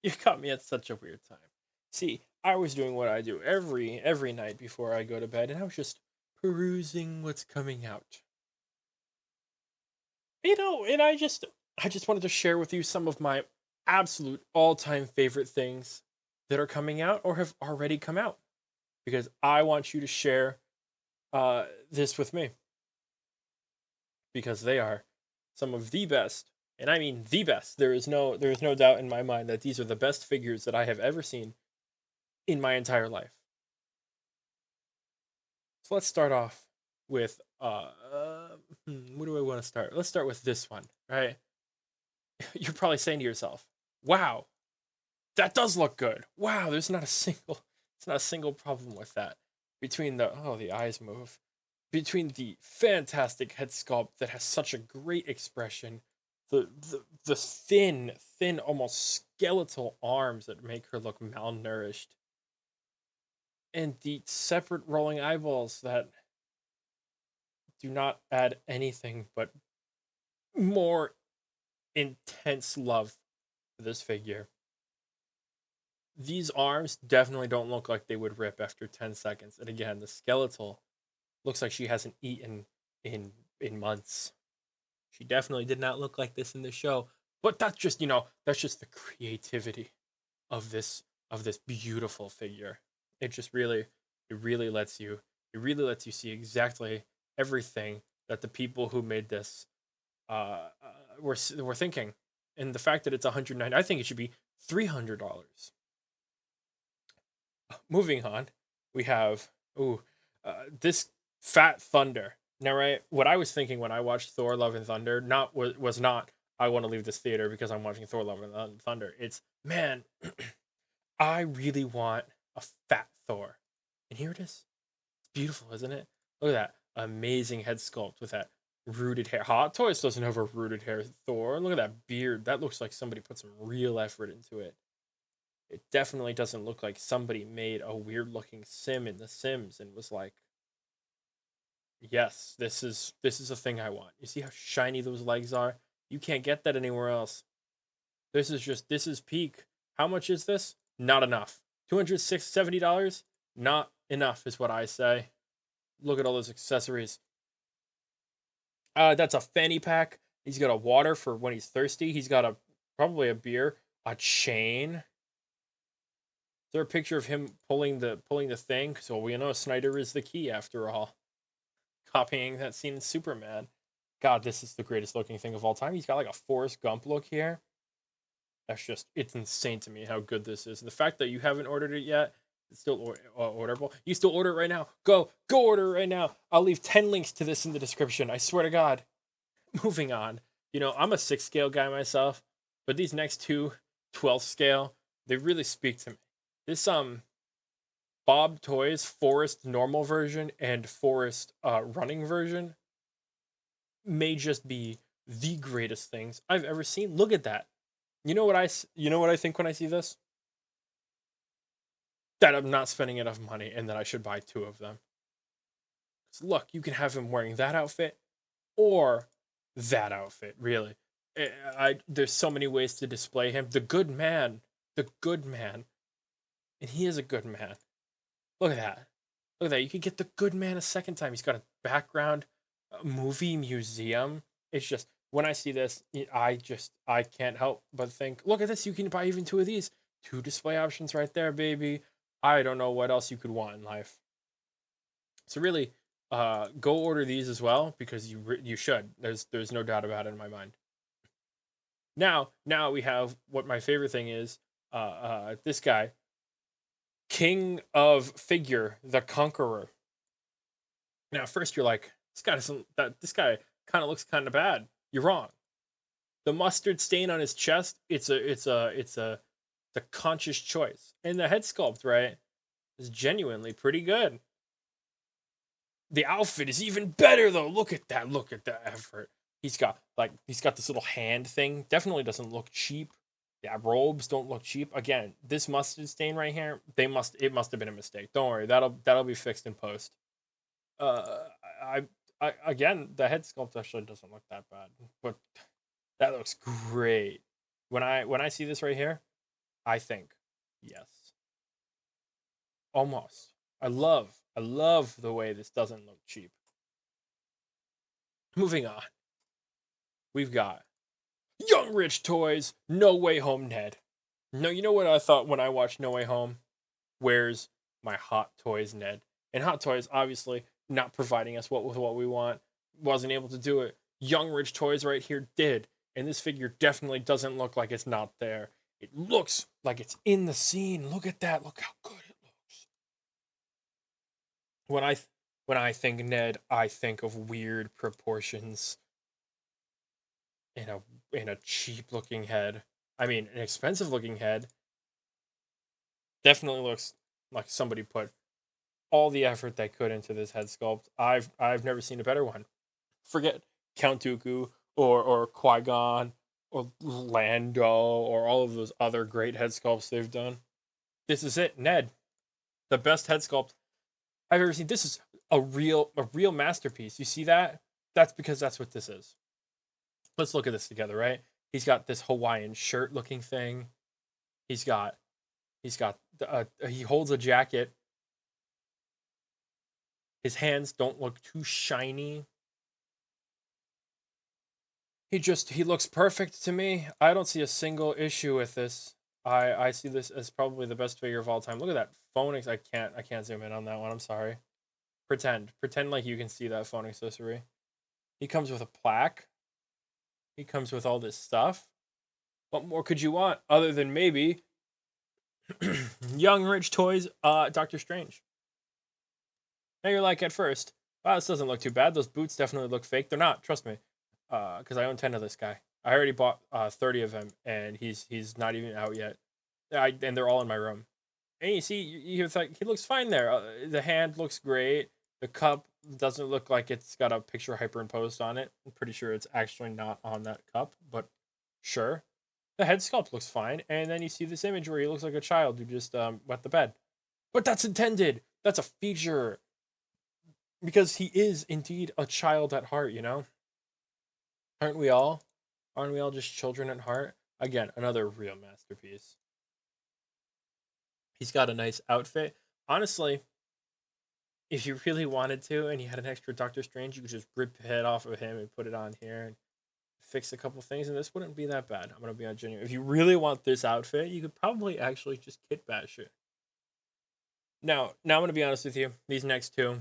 You caught me at such a weird time. See, I was doing what I do every night before I go to bed, and I was just perusing what's coming out. And I just wanted to share with you some of my absolute all-time favorite things that are coming out or have already come out because I want you to share this with me because they are some of the best, and I mean the best. There is no doubt in my mind that these are the best figures that I have ever seen in my entire life. So let's start off with what do I want to start? Let's start with this one, right? You're probably saying to yourself, "Wow, that does look good. Wow, it's not a single problem with that." Between the eyes move, between the fantastic head sculpt that has such a great expression, the thin, almost skeletal arms that make her look malnourished, and the separate rolling eyeballs that do not add anything but more intense love to this figure. These arms definitely don't look like they would rip after 10 seconds. And again, the skeletal looks like she hasn't eaten in months. She definitely did not look like this in the show. But that's just the creativity of this beautiful figure. It just really it really lets you it really lets you see exactly everything that the people who made this were thinking. And the fact that it's 109, I think it should be $300. Moving on, we have this Fat Thunder. Now, right, what I was thinking when I watched Thor: Love and Thunder was not I want to leave this theater because I'm watching Thor: Love and Thunder. It's man, I really want a fat Thor, and here it is. It's beautiful, isn't it? Look at that amazing head sculpt with that rooted hair. Hot Toys doesn't have a rooted hair Thor. Look at that beard. That looks like somebody put some real effort into it. It definitely doesn't look like somebody made a weird looking sim in The Sims and was like, "Yes, this is a thing I want." You see how shiny those legs are? You can't get that anywhere else. This is peak. How much is this? Not enough. $270? Not enough is what I say. Look at all those accessories. That's a fanny pack. He's got a water for when he's thirsty. He's got a probably a beer, a chain. Is there a picture of him pulling the thing? So we know Snyder is the key after all. Copying that scene in Superman. God, this is the greatest looking thing of all time. He's got like a Forrest Gump look here. It's insane to me how good this is. And the fact that you haven't ordered it yet, it's still orderable. You still order it right now. Go order it right now. I'll leave 10 links to this in the description. I swear to God. Moving on. I'm a 6 scale guy myself, but these next two 12 scale, they really speak to me. This Bob Toys Forest normal version and Forest running version may just be the greatest things I've ever seen. Look at that. You know what I think when I see this? That I'm not spending enough money and that I should buy two of them. Look, you can have him wearing that outfit or that outfit, really. There's so many ways to display him. The good man, and he is a good man. Look at that. Look at that. You could get the good man a second time. He's got a background movie museum. It's just when I see this, I can't help but think, look at this. You can buy even two of these. Two display options right there, baby. I don't know what else you could want in life. So really, go order these as well because you should. There's no doubt about it in my mind. Now we have what my favorite thing is. This guy, King of Figure, the Conqueror. Now, first you're like, this guy doesn't. This guy kind of looks kind of bad. You're wrong. The mustard stain on his chest. It's a the conscious choice, and the head sculpt, right, is genuinely pretty good. The outfit is even better though. Look at that. Look at that effort. He's got this little hand thing. Definitely doesn't look cheap. Yeah, robes don't look cheap. Again, this mustard stain right here, it must have been a mistake. Don't worry, that'll be fixed in post. Uh, I, again, the head sculpt actually doesn't look that bad, but that looks great. When I see this right here, I think yes. Almost. I love the way this doesn't look cheap. Moving on. We've got Young Rich Toys, No Way Home Ned. No, you know what I thought when I watched No Way Home? Where's my Hot Toys Ned? And Hot Toys, obviously, not providing us with what we want, wasn't able to do it. Young Rich Toys right here did. And this figure definitely doesn't look like it's not there. It looks like it's in the scene. Look at that. Look how good it looks. When I when I think Ned, I think of weird proportions in a cheap looking head. I mean, an expensive looking head. Definitely looks like somebody put all the effort they could into this head sculpt. I've never seen a better one. Forget Count Dooku or Qui-Gon or Lando or all of those other great head sculpts they've done. This is it, Ned. The best head sculpt I've ever seen. This is a real masterpiece. You see that? That's because that's what this is. Let's look at this together, right? He's got this Hawaiian shirt looking thing. He's got he holds a jacket. His hands don't look too shiny. He looks perfect to me. I don't see a single issue with this. I see this as probably the best figure of all time. Look at that phone. I can't zoom in on that one. I'm sorry. Pretend like you can see that phone accessory. He comes with a plaque. He comes with all this stuff. What more could you want other than maybe Young Rich Toys Doctor Strange? Now you're like at first, wow, this doesn't look too bad. Those boots definitely look fake. They're not, trust me. Because I own 10 of this guy. I already bought 30 of him, and he's not even out yet. And they're all in my room. And you see, you like he looks fine there. The hand looks great. The cup doesn't look like it's got a picture hyperimposed on it. I'm pretty sure it's actually not on that cup, but sure. The head sculpt looks fine, and then you see this image where he looks like a child who just wet the bed. But that's intended. That's a feature because he is indeed a child at heart. You know, aren't we all? Aren't we all just children at heart? Again, another real masterpiece. He's got a nice outfit. Honestly, if you really wanted to and you had an extra Doctor Strange, you could just rip the head off of him and put it on here and fix a couple things, and this wouldn't be that bad. I'm gonna be on genuine. If you really want this outfit, you could probably actually just kit bash it. Now I'm gonna be honest with you. These next two,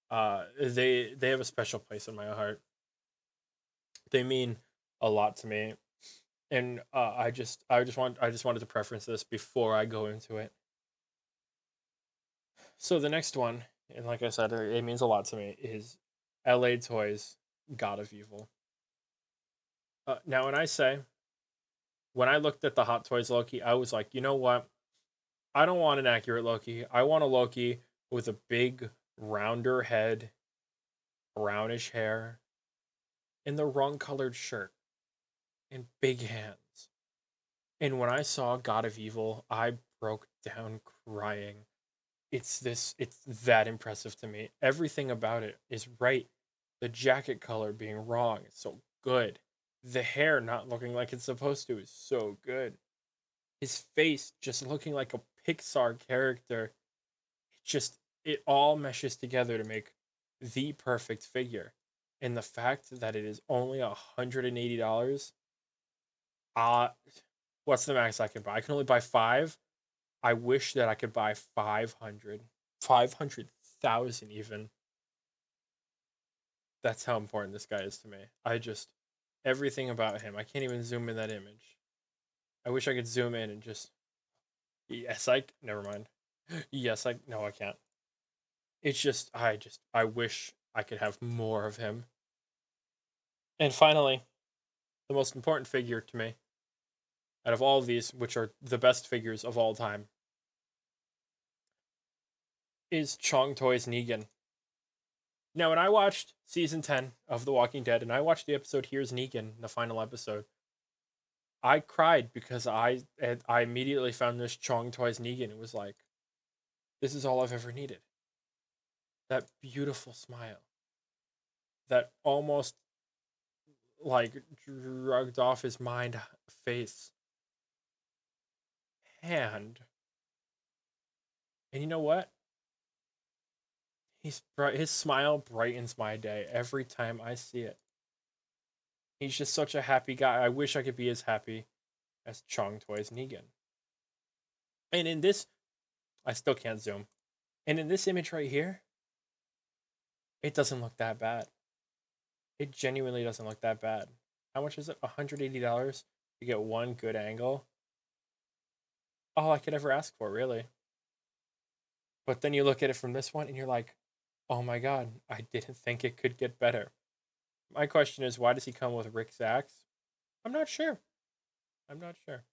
they have a special place in my heart. They mean a lot to me, and I just wanted to preference this before I go into it. So the next one, and like I said, it means a lot to me, is LA Toys God of Evil. Now, when I looked at the Hot Toys Loki, I was like, you know what? I don't want an accurate Loki. I want a Loki with a big, rounder head, brownish hair, and the wrong colored shirt, and big hands. And when I saw God of Evil, I broke down crying. It's that impressive to me. Everything about it is right. The jacket color being wrong is so good. The hair not looking like it's supposed to is so good. His face just looking like a Pixar character. It all meshes together to make the perfect figure. And the fact that it is only $180, uh what's the max I can buy? I can only buy five. I wish that I could buy 500. 500,000 even. That's how important this guy is to me. Everything about him. I can't even zoom in that image. I wish I could zoom in and just, yes, never mind. Yes, no, I can't. I wish I could have more of him. And finally, the most important figure to me out of all of these, which are the best figures of all time, is Chong Toy's Negan. Now, when I watched season 10 of The Walking Dead and I watched the episode Here's Negan, the final episode, I cried because I immediately found this Chong Toy's Negan. It was like, this is all I've ever needed. That beautiful smile. That almost like drugged off his mind face. hand. And you know what? His smile brightens my day every time I see it. He's just such a happy guy. I wish I could be as happy as Chong Toy's Negan. And in this, I still can't zoom. And in this image right here, it doesn't look that bad. It genuinely doesn't look that bad. How much is it? $180 to get one good angle. All I could ever ask for, really. But then you look at it from this one and you're like, oh my god, I didn't think it could get better. My question is, why does he come with Rick's axe? I'm not sure. I'm not sure.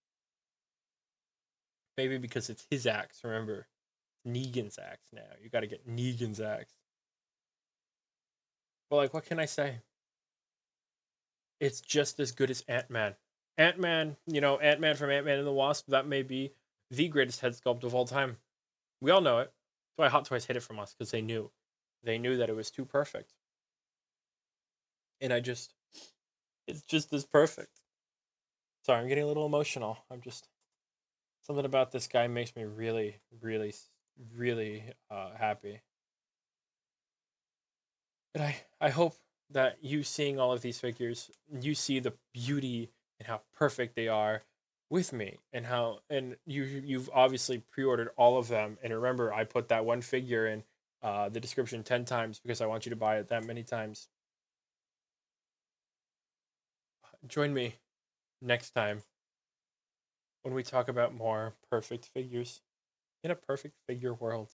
Maybe because it's his axe, remember? Negan's axe now. You gotta get Negan's axe. But like, what can I say? It's just as good as Ant-Man. Ant-Man, Ant-Man from Ant-Man and the Wasp, that may be the greatest head sculpt of all time. We all know it. That's why Hot Toys hid it from us, because they knew. They knew that it was too perfect. And it's just as perfect. Sorry, I'm getting a little emotional. Something about this guy makes me really, really, really happy. And I hope that you seeing all of these figures, you see the beauty and how perfect they are with me, and you've obviously pre-ordered all of them. And remember, I put that one figure in the description 10 times because I want you to buy it that many times. Join me next time when we talk about more perfect figures in a perfect figure world.